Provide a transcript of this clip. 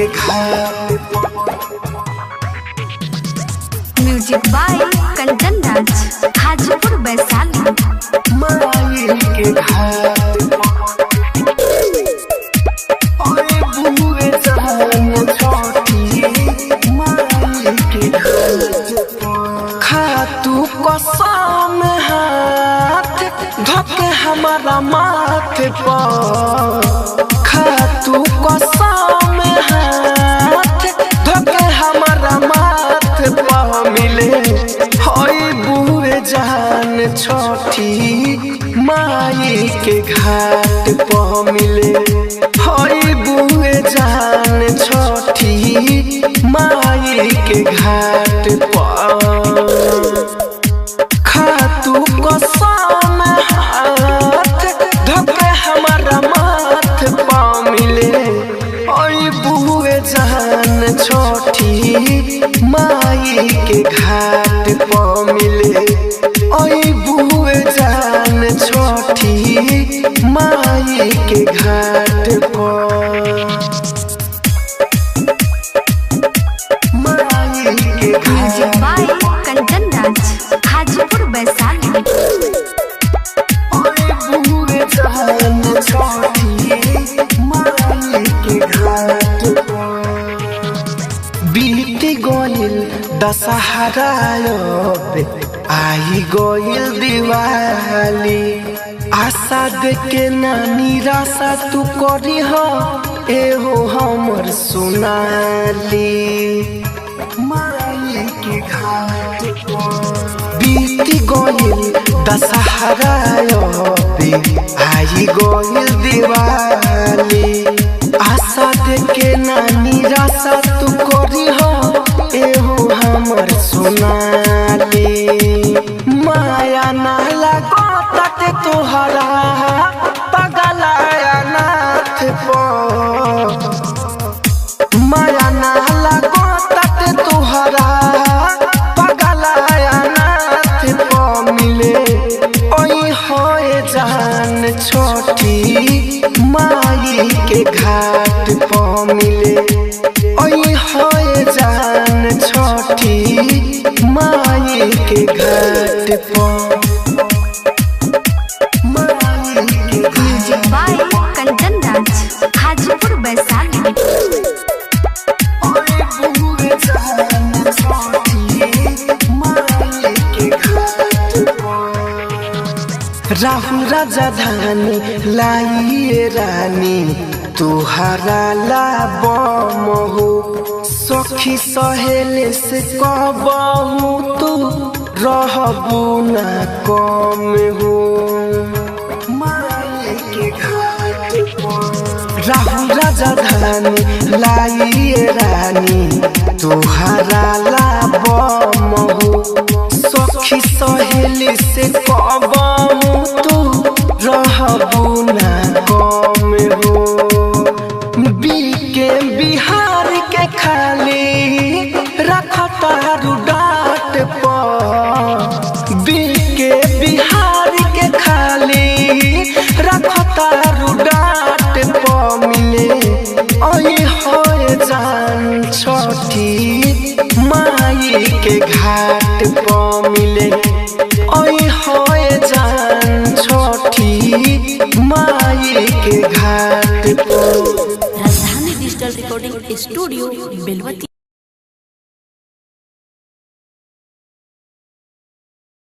के घाट music by Kanchan Raj Hajipur Vaishali. माई के घाट अरे बुए जान छोटी माई के घाट खातू कसम हाथ धके हमारा माथे पर खातू कसम हाथ धके हमारा माथे पर मिले हई बुए जान छोटी माई के घाट पर मिले हई बुए जान छोटी माई के घाट पर खातू कसम हाथ धके हमारा माथ पर मिले ओई बुए जान छोटी माई के घाट पर मिले ओई बुए जान छोटी माई के घाट पर माई के म्यूजिक बाय कंचन राज हाजीपुर वैशाली। ओए बुए जान छोटी माई के घाट बीत गइल दशहरा आई गइल दिवाली आशा देके ना निराशा तू करी हो एहो हमर सोनाली माई के घाट बीत गइल दशहरा आई गइल दिवाली आशा देके ना निराशा तू करी हो एहो हमर सोनाली माया ना लागत तोहरा पगलाया नाथ पर माया ना लागत तोहरा पगलाया नाथ पर मिले ओई होए जान छोटी माई के घाट पर मिले ओई होए जान छोटी माई के घाट पर माई के म्यूजिक बाय कंचन राज हाजीपुर वैशाली। ओए बुए जान छोटी माई के घाट पर राहुल राजा धानी लाइए रानी तुहारा लाबम हो सखी सहेले से कहबहू तू रहबू ना कम हो माई के घाट पर राहुल राजा धानी लाइए रानी तुहारा लाबम हो सखी सहेली से कहबहू तू रहबू ना कम हो बीके बिहार के खाली रखतारू डाट पर बीके बिहार के खाली रखतारू डाट पर मिले ओई होए जान छोटी माई के घाट पर मिले ओई होए जान छोटी माई के घाट पर। राजधानी डिजिटल रिकॉर्डिंग स्टूडियो बेलवती।